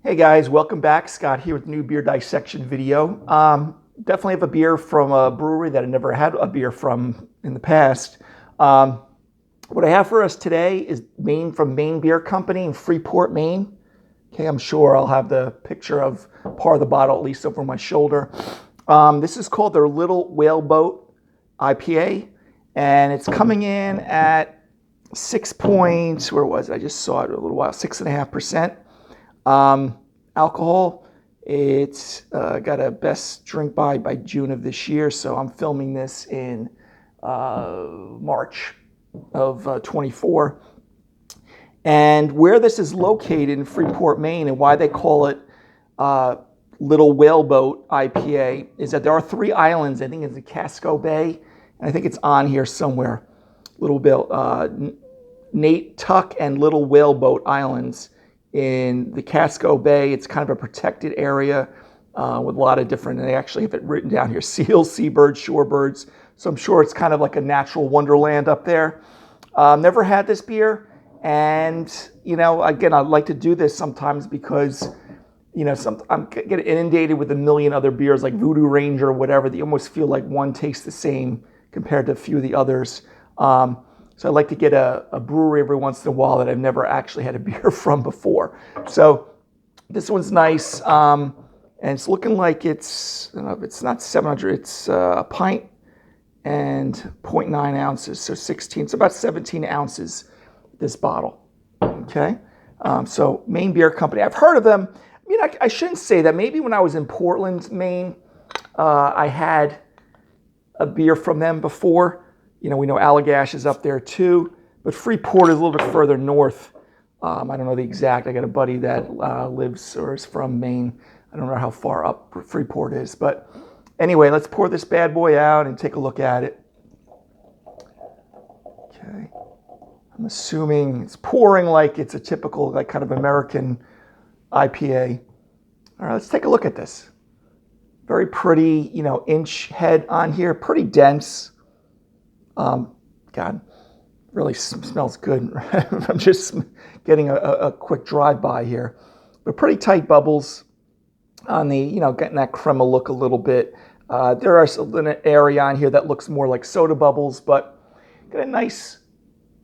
Hey guys, welcome back. Scott here with a new beer dissection video. Definitely have a beer from a brewery that I never had a beer from in the past. What I have for us today is from Maine Beer Company in Freeport, Maine. Okay, I'm sure I'll have the picture of part of the bottle at least over my shoulder. This is called their Little Whaleboat IPA, and it's coming in at 6 points. Where was it? I just saw it a little while. 6.5%. Alcohol. It's got a best drink by June of this year, so I'm filming this in March of 24. And where this is located in Freeport, Maine, and why they call it Little Whaleboat IPA is that there are 3 islands. I think it's the Casco Bay, and I think it's on here somewhere. Little Nate Tuck and Little Whaleboat Islands in the Casco Bay. It's kind of a protected area with a lot of different, and they actually have it written down here, seals, seabirds, shorebirds. So I'm sure it's kind of like a natural wonderland up there. Never had this beer. And, again, I'd like to do this sometimes because, I'm getting inundated with a million other beers like Voodoo Ranger or whatever that you almost feel like one tastes the same compared to a few of the others. So I like to get a brewery every once in a while that I've never actually had a beer from before. So this one's nice, and it's looking like it's not 700, it's a pint and 0.9 ounces, so 16. It's about 17 ounces, this bottle. Okay, so Maine Beer Company. I've heard of them. I mean, I shouldn't say that. Maybe when I was in Portland, Maine, I had a beer from them before. We know Allagash is up there too, but Freeport is a little bit further north. I don't know the exact. I got a buddy that lives or is from Maine. I don't know how far up Freeport is, but anyway, let's pour this bad boy out and take a look at it. Okay, I'm assuming it's pouring like it's a typical, like kind of American IPA. All right, let's take a look at this. Very pretty, inch head on here, pretty dense. God, really smells good. I'm just getting a quick drive-by here. But pretty tight bubbles on the, getting that crema look a little bit. There are an area on here that looks more like soda bubbles, but got a nice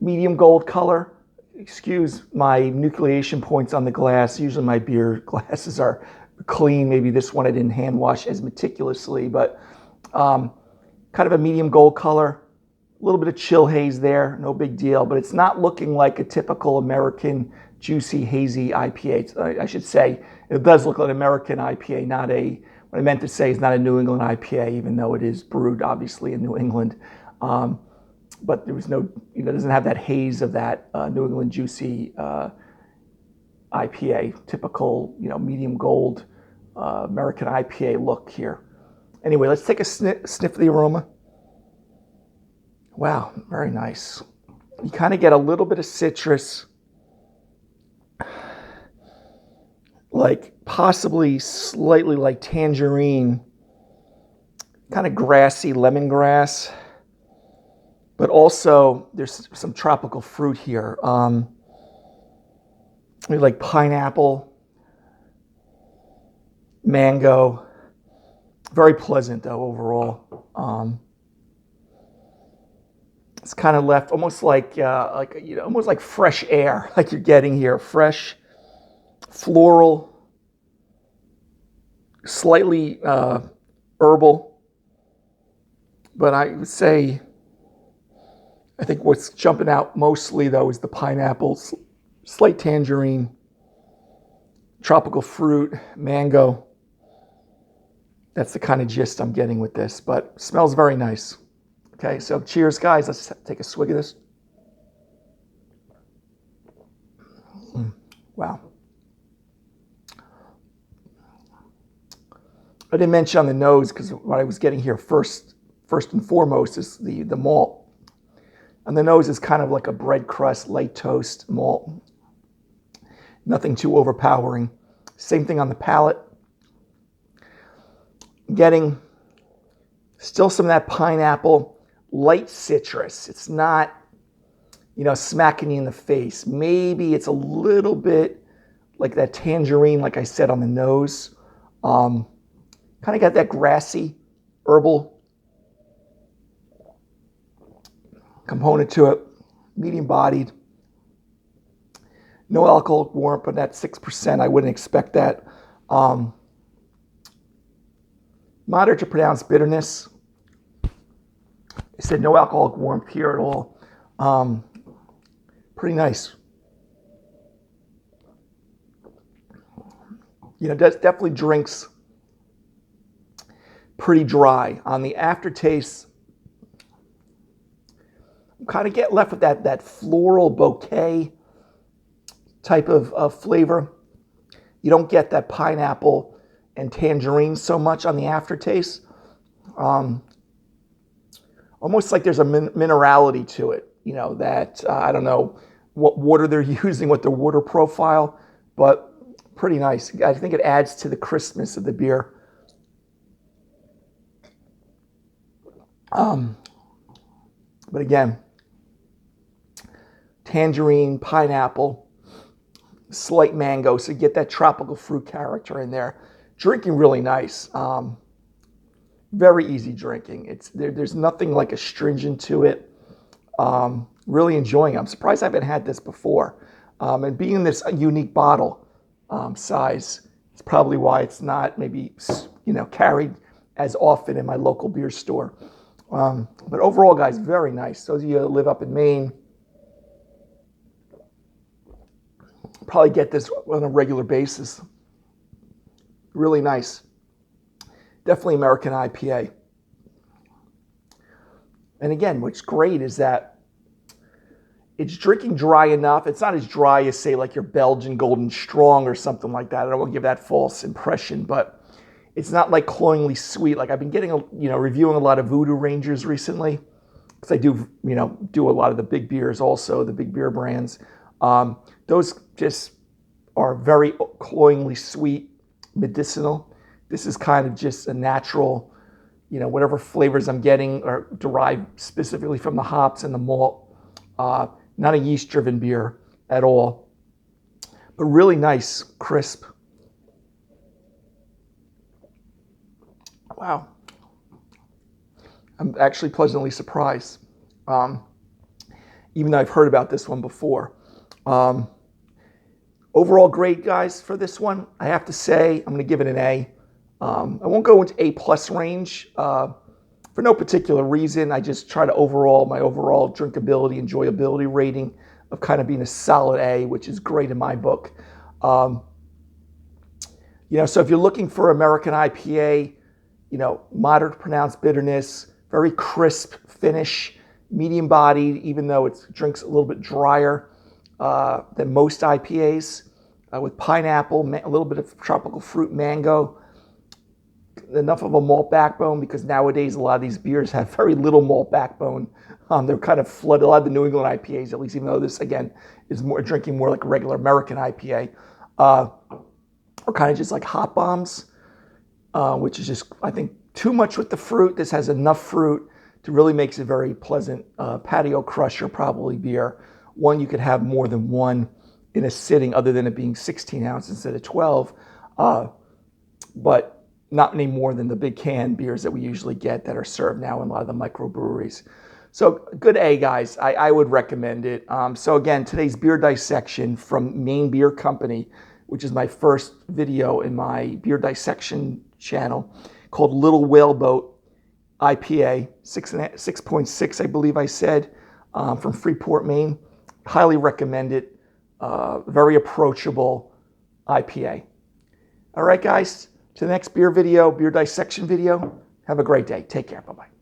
medium gold color. Excuse my nucleation points on the glass. Usually my beer glasses are clean. Maybe this one I didn't hand wash as meticulously, but kind of a medium gold color. A little bit of chill haze there, no big deal, but it's not looking like a typical American juicy, hazy IPA. I should say it does look like an American IPA, what I meant to say is not a New England IPA, even though it is brewed obviously in New England. But there was no, it doesn't have that haze of that New England juicy IPA, typical, medium gold American IPA look here. Anyway, let's take a sniff of the aroma. Wow, very nice. You kind of get a little bit of citrus, like possibly slightly like tangerine, kind of grassy lemongrass, but also there's some tropical fruit here. Maybe like pineapple, mango. Very pleasant though overall. It's kind of left almost like almost like fresh air, like you're getting here. Fresh, floral, slightly herbal. But I would say, I think what's jumping out mostly though is the pineapples, slight tangerine, tropical fruit, mango. That's the kind of gist I'm getting with this, but smells very nice. Okay, so cheers, guys. Let's take a swig of this. Wow. I didn't mention on the nose because what I was getting here first and foremost is the malt. On the nose is kind of like a bread crust, light toast malt. Nothing too overpowering. Same thing on the palate. Getting still some of that pineapple. Light citrus. It's not, smacking you in the face. Maybe it's a little bit like that tangerine, like I said, on the nose. Kind of got that grassy, herbal component to it. Medium bodied. No alcoholic warmth, but at 6%, I wouldn't expect that. Moderate to pronounced bitterness. I said no alcoholic warmth here at all. Pretty nice. You know, definitely drinks pretty dry. On the aftertaste, kind of get left with that floral bouquet type of flavor. You don't get that pineapple and tangerine so much on the aftertaste. Almost like there's a minerality to it, you know, that I don't know what water they're using, what their water profile, but pretty nice. I think it adds to the crispness of the beer. But again, tangerine, pineapple, slight mango, so you get that tropical fruit character in there. Drinking really nice. Very easy drinking. There's nothing like astringent to it. Really enjoying it. I'm surprised I haven't had this before. And being in this unique bottle size, it's probably why it's not maybe, you know, carried as often in my local beer store. But overall, guys, very nice. Those of you that live up in Maine probably get this on a regular basis. Really nice. Definitely American IPA. And again, what's great is that it's drinking dry enough. It's not as dry as, say, like your Belgian Golden Strong or something like that. I don't want to give that false impression, but it's not like cloyingly sweet. Like I've been getting, you know, reviewing a lot of Voodoo Rangers recently because I do, you know, do a lot of the big beers also, the big beer brands. Those just are very cloyingly sweet, medicinal. This is kind of just a natural, you know, whatever flavors I'm getting are derived specifically from the hops and the malt. Not a yeast-driven beer at all, but really nice, crisp. Wow. I'm actually pleasantly surprised, even though I've heard about this one before. Overall grade, guys, for this one, I have to say I'm going to give it an A. I won't go into A+ range for no particular reason. I just try to my overall drinkability, enjoyability rating of kind of being a solid A, which is great in my book. You know, so if you're looking for American IPA, you know, moderate pronounced bitterness, very crisp finish, medium bodied, even though it drinks a little bit drier than most IPAs, with pineapple, a little bit of tropical fruit, mango, enough of a malt backbone, because nowadays a lot of these beers have very little malt backbone. They're kind of flooded. A lot of the New England IPAs, at least, even though this, again, is drinking more like a regular American IPA, are kind of just like hop bombs, which is just, I think, too much with the fruit. This has enough fruit to really makes it very pleasant patio crusher, probably beer. One, you could have more than one in a sitting, other than it being 16 ounces instead of 12, but not any more than the big can beers that we usually get that are served now in a lot of the microbreweries. So good A, guys. I would recommend it. So again, today's beer dissection from Maine Beer Company, which is my first video in my beer dissection channel, called Little Whaleboat IPA, 6.6, I believe I said, from Freeport, Maine. Highly recommend it. Very approachable IPA. All right, guys, to the next beer dissection video. Have a great day. Take care. Bye-bye.